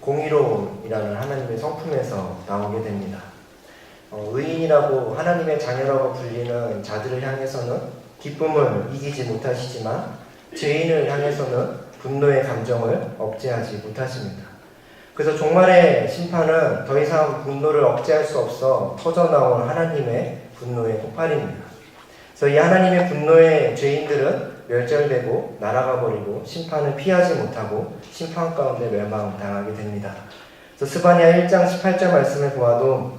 공의로움이라는 하나님의 성품에서 나오게 됩니다. 의인이라고 하나님의 자녀라고 불리는 자들을 향해서는 기쁨을 이기지 못하시지만 죄인을 향해서는 분노의 감정을 억제하지 못하십니다. 그래서 종말의 심판은 더 이상 분노를 억제할 수 없어 터져나온 하나님의 분노의 폭발입니다. 그래서 이 하나님의 분노의 죄인들은 멸절되고 날아가 버리고 심판을 피하지 못하고 심판 가운데 멸망당하게 됩니다. 그래서 스바냐 1장 18절 말씀을 보아도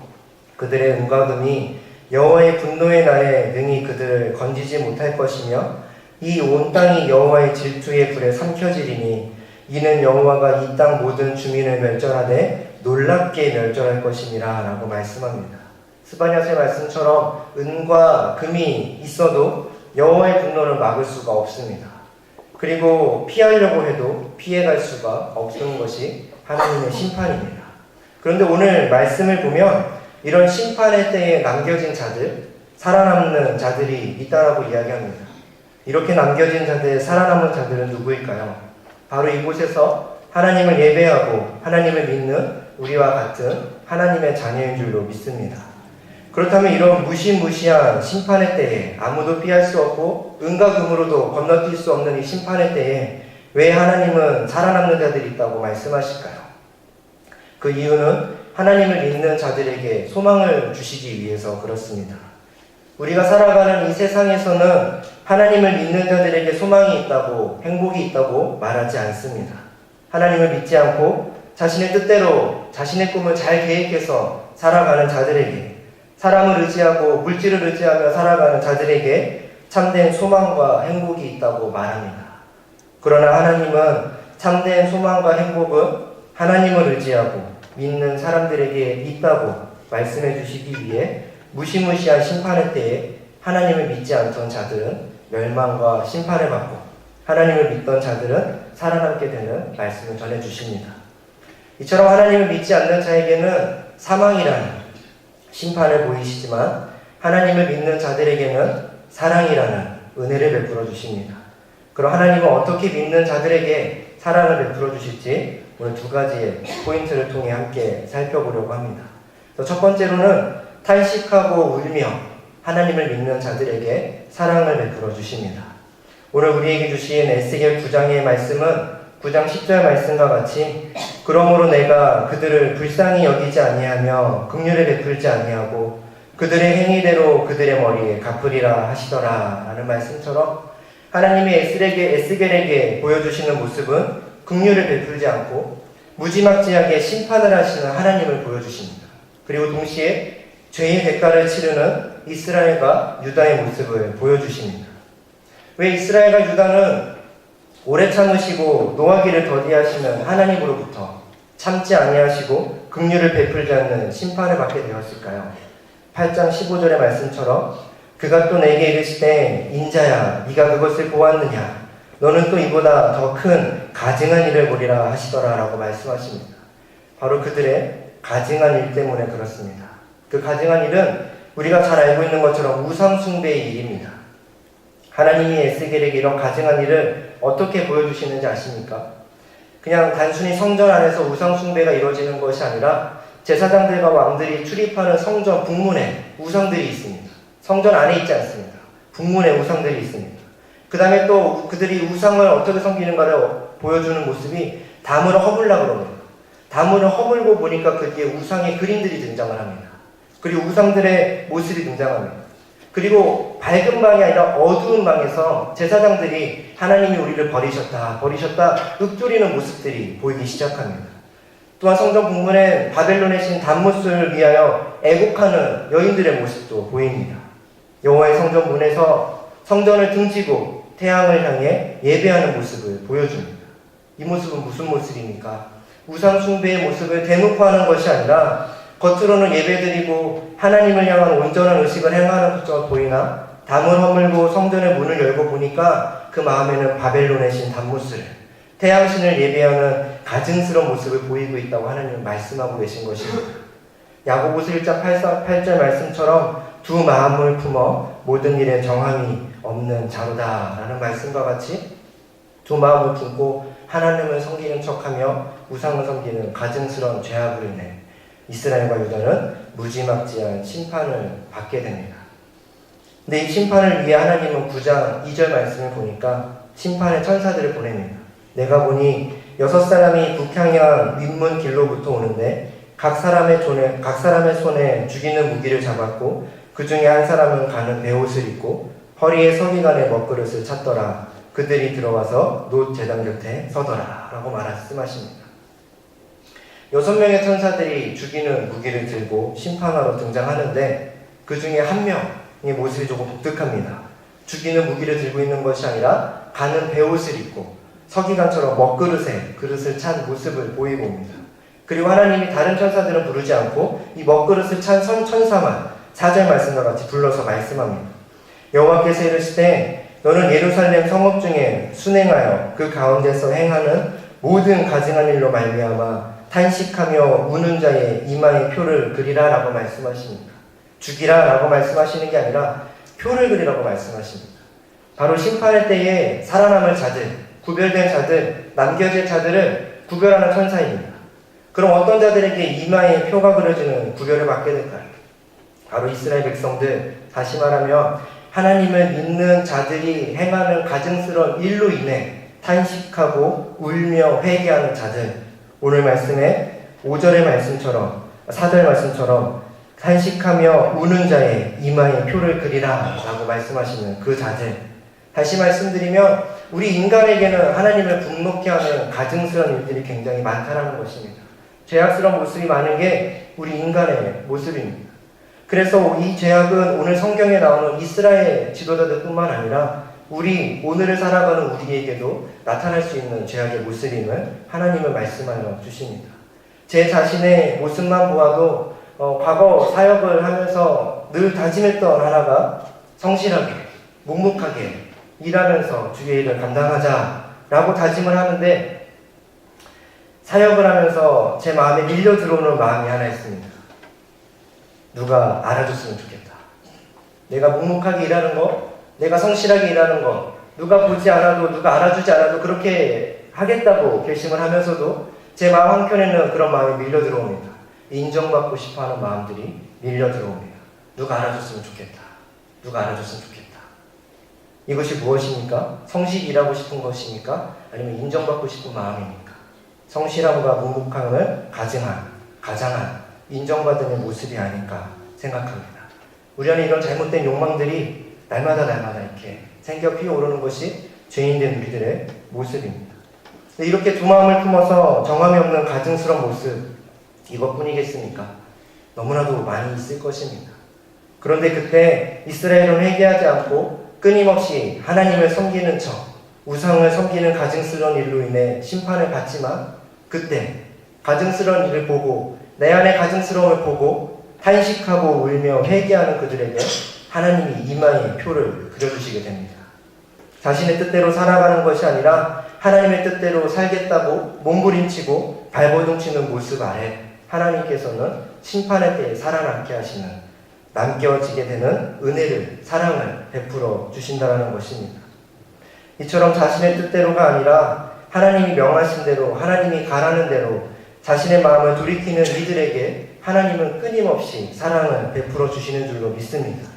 그들의 은과 금이 여호와의 분노의 날에 능히 그들을 건지지 못할 것이며 이 온 땅이 여호와의 질투의 불에 삼켜지리니 이는 여호와가 이 땅 모든 주민을 멸절하되 놀랍게 멸절할 것임이라 라고 말씀합니다. 스바냐서의 말씀처럼 은과 금이 있어도 여호와의 분노를 막을 수가 없습니다. 그리고 피하려고 해도 피해갈 수가 없는 것이 하나님의 심판입니다. 그런데 오늘 말씀을 보면 이런 심판의 때에 남겨진 자들, 살아남는 자들이 있다라고 이야기합니다. 이렇게 남겨진 자들, 살아남은 자들은 누구일까요? 바로 이곳에서 하나님을 예배하고 하나님을 믿는 우리와 같은 하나님의 자녀인 줄로 믿습니다. 그렇다면 이런 무시무시한 심판의 때에 아무도 피할 수 없고 은과 금으로도 건너뛸 수 없는 이 심판의 때에 왜 하나님은 살아남는 자들이 있다고 말씀하실까요? 그 이유는 하나님을 믿는 자들에게 소망을 주시기 위해서 그렇습니다. 우리가 살아가는 이 세상에서는 하나님을 믿는 자들에게 소망이 있다고, 행복이 있다고 말하지 않습니다. 하나님을 믿지 않고 자신의 뜻대로 자신의 꿈을 잘 계획해서 살아가는 자들에게, 사람을 의지하고 물질을 의지하며 살아가는 자들에게 참된 소망과 행복이 있다고 말합니다. 그러나 하나님은 참된 소망과 행복은 하나님을 의지하고 믿는 사람들에게 있다고 말씀해 주시기 위해 무시무시한 심판의 때에 하나님을 믿지 않던 자들은 멸망과 심판을 받고 하나님을 믿던 자들은 살아남게 되는 말씀을 전해 주십니다. 이처럼 하나님을 믿지 않는 자에게는 사망이라는 심판을 보이시지만 하나님을 믿는 자들에게는 사랑이라는 은혜를 베풀어 주십니다. 그럼 하나님은 어떻게 믿는 자들에게 사랑을 베풀어 주실지 오늘 두 가지의 포인트를 통해 함께 살펴보려고 합니다. 첫 번째로는 탄식하고 울며 하나님을 믿는 자들에게 사랑을 베풀어 주십니다. 오늘 우리에게 주신 에스겔 9장의 말씀은 9장 10절 말씀과 같이 그러므로 내가 그들을 불쌍히 여기지 아니하며 긍휼을 베풀지 아니하고 그들의 행위대로 그들의 머리에 갚으리라 하시더라 라는 말씀처럼 하나님이 에스겔에게 보여주시는 모습은 긍휼을 베풀지 않고 무지막지하게 심판을 하시는 하나님을 보여주십니다. 그리고 동시에 죄의 대가를 치르는 이스라엘과 유다의 모습을 보여주십니다. 왜 이스라엘과 유다는 오래 참으시고 노하기를 더디하시는 하나님으로부터 참지 아니하시고 긍휼을 베풀지 않는 심판을 받게 되었을까요? 8장 15절의 말씀처럼 그가 또 내게 이르시되 인자야 네가 그것을 보았느냐 너는 또 이보다 더 큰 가증한 일을 보리라 하시더라 라고 말씀하십니다. 바로 그들의 가증한 일 때문에 그렇습니다. 그 가증한 일은 우리가 잘 알고 있는 것처럼 우상숭배의 일입니다. 하나님이 에스겔에게 이런 가증한 일을 어떻게 보여주시는지 아십니까? 그냥 단순히 성전 안에서 우상숭배가 이루어지는 것이 아니라 제사장들과 왕들이 출입하는 성전 북문에 우상들이 있습니다. 성전 안에 있지 않습니다. 북문에 우상들이 있습니다. 그 다음에 또 그들이 우상을 어떻게 섬기는가를 보여주는 모습이 담을 허물라 그럽니다. 담을 허물고 보니까 거기에 우상의 그림들이 등장을 합니다. 그리고 우상들의 모습이 등장합니다. 그리고 밝은 방이 아니라 어두운 방에서 제사장들이 하나님이 우리를 버리셨다 읊조리는 모습들이 보이기 시작합니다. 또한 성전 북문에 바벨론의 신 담무스를 위하여 애곡하는 여인들의 모습도 보입니다. 여호와의 성전 문에서 성전을 등지고 태양을 향해 예배하는 모습을 보여줍니다. 이 모습은 무슨 모습입니까? 우상 숭배의 모습을 대놓고 하는 것이 아니라 겉으로는 예배드리고 하나님을 향한 온전한 의식을 행하는 것처럼 보이나 담을 허물고 성전의 문을 열고 보니까 그 마음에는 바벨론의 신 담무스를 태양신을 예배하는 가증스러운 모습을 보이고 있다고 하나님은 말씀하고 계신 것입니다. 야고보서 1장 8절 말씀처럼 두 마음을 품어 모든 일에 정함이 없는 자로다 라는 말씀과 같이 두 마음을 품고 하나님을 섬기는 척하며 우상을 섬기는 가증스러운 죄악으로 인해 이스라엘과 유다는 무지막지한 심판을 받게 됩니다. 근데 이 심판을 위해 하나님은 9장 2절 말씀을 보니까 심판의 천사들을 보냅니다. 내가 보니 6사람이 북향한 윗문 길로부터 오는데 각 사람의 손에 죽이는 무기를 잡았고 그 중에 한 사람은 가는 베옷을 입고 허리에 서기관의 먹그릇을 찼더라. 그들이 들어와서 놋 제단 곁에 서더라 라고 말씀하십니다. 6명의 천사들이 죽이는 무기를 들고 심판하러 등장하는데 그 중에 한 명의 모습이 조금 독특합니다. 죽이는 무기를 들고 있는 것이 아니라 가는 베옷을 입고 서기관처럼 먹그릇에 그릇을 찬 모습을 보이고 옵니다. 그리고 하나님이 다른 천사들은 부르지 않고 이 먹그릇을 찬 천사만 4절 말씀과 같이 불러서 말씀합니다. 여호와께서 이르시되 너는 예루살렘 성읍 중에 순행하여 그 가운데서 행하는 모든 가증한 일로 말미암아 탄식하며 우는 자의 이마에 표를 그리라 라고 말씀하십니다. 죽이라 라고 말씀하시는 게 아니라 표를 그리라고 말씀하십니다. 바로 심판의 때에 살아남을 자들, 구별된 자들, 남겨질 자들을 구별하는 천사입니다. 그럼 어떤 자들에게 이마에 표가 그려지는 구별을 받게 될까요? 바로 이스라엘 백성들, 다시 말하면 하나님을 믿는 자들이 행하는 가증스러운 일로 인해 탄식하고 울며 회개하는 자들, 오늘 말씀에 5절의 말씀처럼 4절 말씀처럼 탄식하며 우는 자의 이마에 표를 그리라 라고 말씀하시는 그 자들, 다시 말씀드리면 우리 인간에게는 하나님을 분노케 하는 가증스러운 일들이 굉장히 많다는 것입니다. 죄악스러운 모습이 많은 게 우리 인간의 모습입니다. 그래서 이 죄악은 오늘 성경에 나오는 이스라엘 지도자들뿐만 아니라 우리 오늘을 살아가는 우리에게도 나타날 수 있는 죄악의 모습임을 하나님은 말씀하여 주십니다. 제 자신의 모습만 보아도 과거 사역을 하면서 늘 다짐했던 하나가 성실하게 묵묵하게 일하면서 주의 일을 감당하자라고 다짐을 하는데 사역을 하면서 제 마음에 밀려 들어오는 마음이 하나 있습니다. 누가 알아줬으면 좋겠다. 내가 묵묵하게 일하는 거, 내가 성실하게 일하는 거, 누가 보지 않아도, 누가 알아주지 않아도 그렇게 하겠다고 결심을 하면서도 제 마음 한켠에는 그런 마음이 밀려 들어옵니다. 인정받고 싶어하는 마음들이 밀려 들어옵니다. 누가 알아줬으면 좋겠다. 누가 알아줬으면 좋겠다. 이것이 무엇입니까? 성실히 일하고 싶은 것입니까? 아니면 인정받고 싶은 마음입니까? 성실함과 묵묵함을 가장한 인정받는 모습이 아닐까 생각합니다. 우리 안에 이런 잘못된 욕망들이 날마다 이렇게 생겨 피어오르는 것이 죄인된 우리들의 모습입니다. 이렇게 두 마음을 품어서 정함이 없는 가증스러운 모습, 이것뿐이겠습니까? 너무나도 많이 있을 것입니다. 그런데 그때 이스라엘은 회개하지 않고 끊임없이 하나님을 섬기는 척, 우상을 섬기는 가증스러운 일로 인해 심판을 받지만 그때 가증스러운 일을 보고 내 안의 가증스러움을 보고 탄식하고 울며 회개하는 그들에게 하나님이 이마에 표를 그려주시게 됩니다. 자신의 뜻대로 살아가는 것이 아니라 하나님의 뜻대로 살겠다고 몸부림치고 발버둥치는 모습 아래 하나님께서는 심판의 때에 살아남게 하시는, 남겨지게 되는 은혜를, 사랑을 베풀어 주신다는 것입니다. 이처럼 자신의 뜻대로가 아니라 하나님이 명하신 대로, 하나님이 가라는 대로 자신의 마음을 돌이키는 이들에게 하나님은 끊임없이 사랑을 베풀어 주시는 줄로 믿습니다.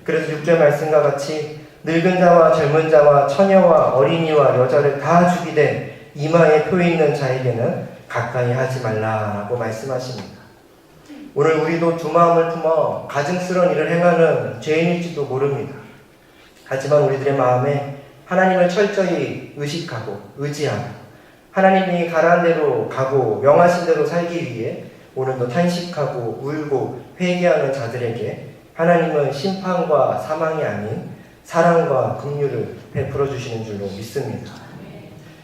그래서 6절 말씀과 같이 늙은 자와 젊은 자와 처녀와 어린이와 여자를 다 죽이되 이마에 표 있는 자에게는 가까이 하지 말라라고 말씀하십니다. 오늘 우리도 두 마음을 품어 가증스러운 일을 행하는 죄인일지도 모릅니다. 하지만 우리들의 마음에 하나님을 철저히 의식하고 의지하고 하나님이 가라한 대로 가고 명하신 대로 살기 위해 오늘도 탄식하고 울고 회개하는 자들에게 하나님은 심판과 사망이 아닌 사랑과 긍휼을 베풀어 주시는 줄로 믿습니다.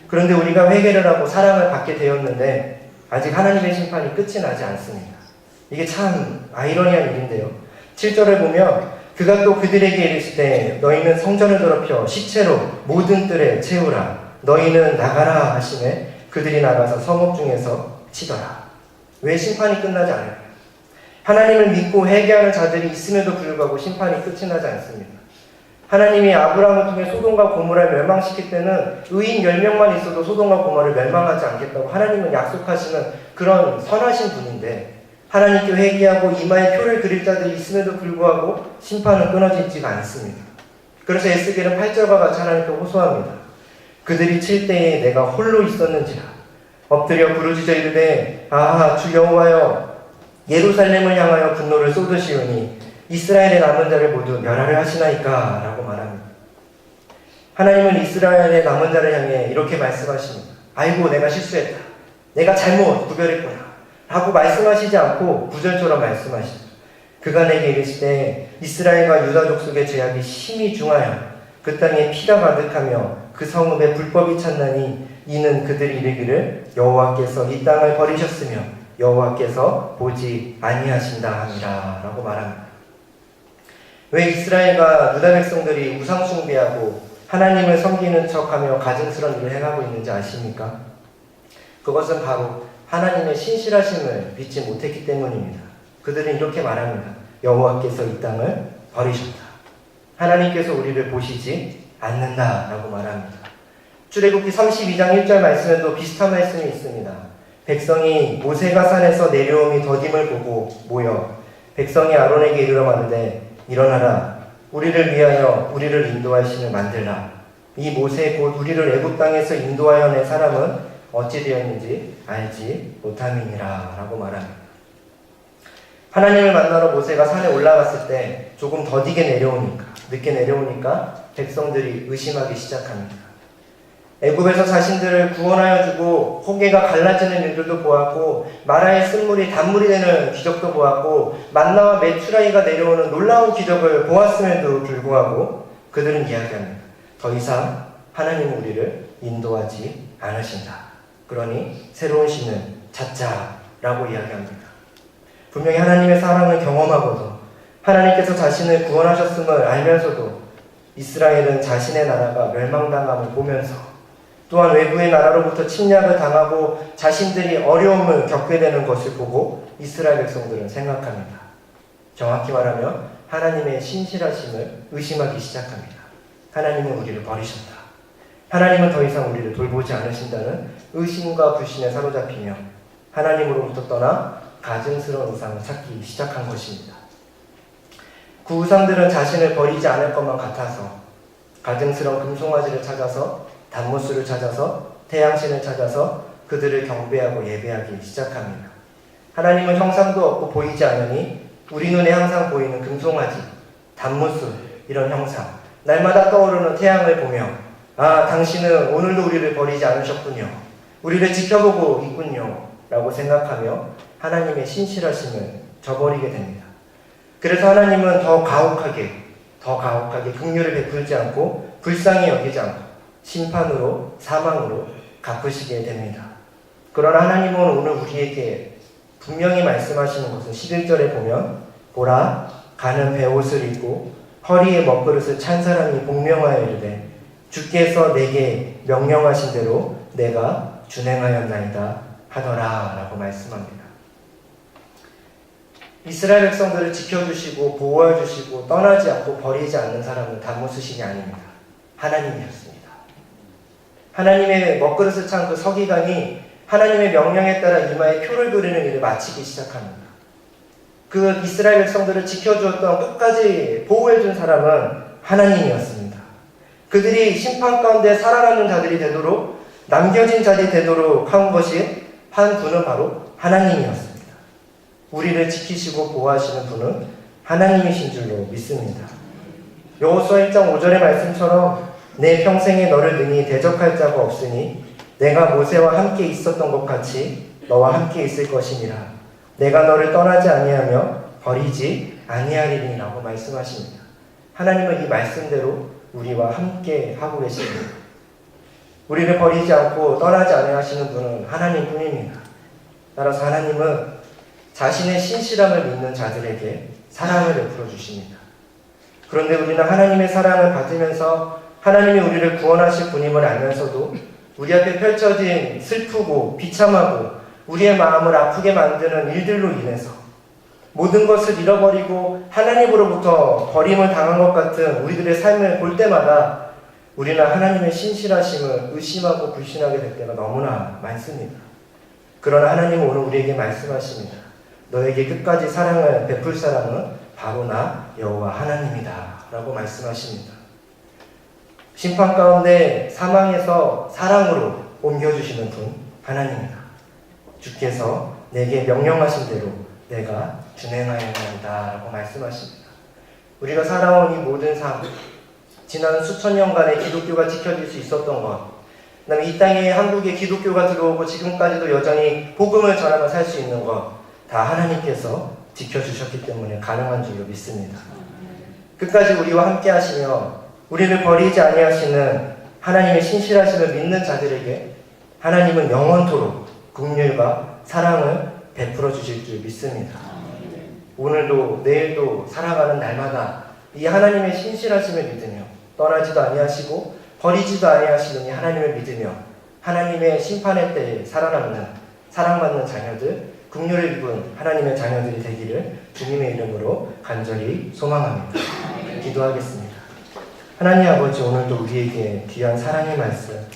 그런데 우리가 회개를 하고 사랑을 받게 되었는데 아직 하나님의 심판이 끝이 나지 않습니다. 이게 참 아이러니한 일인데요. 7절을 보면 그가 또 그들에게 이르시되 너희는 성전을 더럽혀 시체로 모든 뜰에 채우라. 너희는 나가라 하시매 그들이 나가서 성읍 중에서 치더라. 왜 심판이 끝나지 않을까요? 하나님을 믿고 회개하는 자들이 있음에도 불구하고 심판이 끝이 나지 않습니다. 하나님이 아브라함을 통해 소돔과 고모라를 멸망시킬 때는 의인 10명만 있어도 소돔과 고모라를 멸망하지 않겠다고 하나님은 약속하시는 그런 선하신 분인데, 하나님께 회개하고 이마에 표를 그릴 자들이 있음에도 불구하고 심판은 끊어지지가 않습니다. 그래서 에스겔은 8절과 같이 하나님께 호소합니다. 그들이 칠 때에 내가 홀로 있었는지라. 엎드려 부르짖어 이르되 아하 주 여호와여, 예루살렘을 향하여 분노를 쏟으시오니 이스라엘의 남은 자를 모두 멸하려 하시나이까 라고 말합니다. 하나님은 이스라엘의 남은 자를 향해 이렇게 말씀하십니다. 아이고 내가 실수했다, 내가 잘못 구별했구나 라고 말씀하시지 않고 9절처럼 말씀하시죠. 그가 내게 이르시되 이스라엘과 유다 족속의 죄악이 심히 중하여 그 땅에 피가 가득하며 그 성읍에 불법이 찼나니 이는 그들이 이르기를 여호와께서 이 땅을 버리셨으며 여호와께서 보지 아니하신다 함이라 라고 말합니다. 왜 이스라엘과 유다 백성들이 우상 숭배하고 하나님을 섬기는 척하며 가증스러운 일을 행하고 있는지 아십니까? 그것은 바로 하나님의 신실하심을 믿지 못했기 때문입니다. 그들은 이렇게 말합니다. 여호와께서 이 땅을 버리셨다. 하나님께서 우리를 보시지 않는다라고 말합니다. 출애굽기 32장 1절 말씀에도 비슷한 말씀이 있습니다. 백성이 모세가 산에서 내려옴이 더딤을 보고 모여 백성이 아론에게 이르러 말하되 일어나라, 우리를 위하여 우리를 인도할 신을 만들라. 이 모세 곧 우리를 애굽 땅에서 인도하여 낸 사람은 어찌 되었는지 알지 못함이니라 라고 말합니다. 하나님을 만나러 모세가 산에 올라갔을 때 조금 더디게 늦게 내려오니까 백성들이 의심하기 시작합니다. 애굽에서 자신들을 구원하여 주고 호계가 갈라지는 일들도 보았고 마라의 쓴물이 단물이 되는 기적도 보았고 만나와 메추라기가 내려오는 놀라운 기적을 보았음에도 불구하고 그들은 이야기합니다. 더 이상 하나님은 우리를 인도하지 않으신다. 그러니 새로운 신을 찾자라고 이야기합니다. 분명히 하나님의 사랑을 경험하고도 하나님께서 자신을 구원하셨음을 알면서도 이스라엘은 자신의 나라가 멸망당함을 보면서 또한 외부의 나라로부터 침략을 당하고 자신들이 어려움을 겪게 되는 것을 보고 이스라엘 백성들은 생각합니다. 정확히 말하면 하나님의 신실하심을 의심하기 시작합니다. 하나님은 우리를 버리셨다. 하나님은 더 이상 우리를 돌보지 않으신다는 의심과 불신에 사로잡히며 하나님으로부터 떠나 가증스러운 우상을 찾기 시작한 것입니다. 그 우상들은 자신을 버리지 않을 것만 같아서 가증스러운 금송아지를 찾아서 단무스를 찾아서 태양신을 찾아서 그들을 경배하고 예배하기 시작합니다. 하나님은 형상도 없고 보이지 않으니 우리 눈에 항상 보이는 금송아지, 단무스 이런 형상, 날마다 떠오르는 태양을 보며 아 당신은 오늘도 우리를 버리지 않으셨군요, 우리를 지켜보고 있군요 라고 생각하며 하나님의 신실하심을 저버리게 됩니다. 그래서 하나님은 더 가혹하게 긍휼을 베풀지 않고 불쌍히 여기지 않고 심판으로 사망으로 갚으시게 됩니다. 그러나 하나님은 오늘 우리에게 분명히 말씀하시는 것은 11절에 보면 보라 가는 베옷을 입고 허리에 먹그릇을 찬 사람이 복명하여 이르되 주께서 내게 명령하신 대로 내가 준행하였나이다 하더라 라고 말씀합니다. 이스라엘 백성들을 지켜주시고 보호해주시고 떠나지 않고 버리지 않는 사람은 단무스 신이 아닙니다. 하나님이었습니다. 하나님의 먹그릇을 찬 그 서기관이 하나님의 명령에 따라 이마에 표를 그리는 일을 마치기 시작합니다. 그 이스라엘 백성들을 지켜주었던 끝까지 보호해준 사람은 하나님이었습니다. 그들이 심판 가운데 살아남는 자들이 되도록 남겨진 자들이 되도록 한 것이 한 분은 바로 하나님이었습니다. 우리를 지키시고 보호하시는 분은 하나님이신 줄로 믿습니다. 여호수아 1장 5절의 말씀처럼 내 평생에 너를 능히 대적할 자가 없으니 내가 모세와 함께 있었던 것 같이 너와 함께 있을 것이니라. 내가 너를 떠나지 아니하며 버리지 아니하리니라고 말씀하십니다. 하나님은 이 말씀대로 우리와 함께 하고 계십니다. 우리를 버리지 않고 떠나지 아니하시는 분은 하나님뿐입니다. 따라서 하나님은 자신의 신실함을 믿는 자들에게 사랑을 베풀어 주십니다. 그런데 우리는 하나님의 사랑을 받으면서 하나님이 우리를 구원하실 분임을 알면서도 우리 앞에 펼쳐진 슬프고 비참하고 우리의 마음을 아프게 만드는 일들로 인해서 모든 것을 잃어버리고 하나님으로부터 버림을 당한 것 같은 우리들의 삶을 볼 때마다 우리는 하나님의 신실하심을 의심하고 불신하게 될 때가 너무나 많습니다. 그러나 하나님은 오늘 우리에게 말씀하십니다. 너에게 끝까지 사랑을 베풀 사람은 바로 나 여호와 하나님이다 라고 말씀하십니다. 심판 가운데 사망에서 사랑으로 옮겨주시는 분 하나님이다. 주께서 내게 명령하신 대로 내가 준행하였나이다 라고 말씀하십니다. 우리가 살아온 이 모든 삶, 지난 수천 년간의 기독교가 지켜질 수 있었던 것, 그 다음에 이 땅에 한국에 기독교가 들어오고 지금까지도 여전히 복음을 전하며 살 수 있는 것, 다 하나님께서 지켜주셨기 때문에 가능한 줄로 믿습니다. 끝까지 우리와 함께 하시며 우리를 버리지 아니하시는 하나님의 신실하심을 믿는 자들에게 하나님은 영원토록 긍휼과 사랑을 베풀어 주실 줄 믿습니다. 오늘도 내일도 살아가는 날마다 이 하나님의 신실하심을 믿으며 떠나지도 아니하시고 버리지도 아니하시는 이 하나님을 믿으며 하나님의 심판의 때에 살아남는 사랑받는 자녀들, 긍휼을 입은 하나님의 자녀들이 되기를 주님의 이름으로 간절히 소망합니다. 기도하겠습니다. 하나님 아버지, 오늘도 우리에게 귀한 사랑의 말씀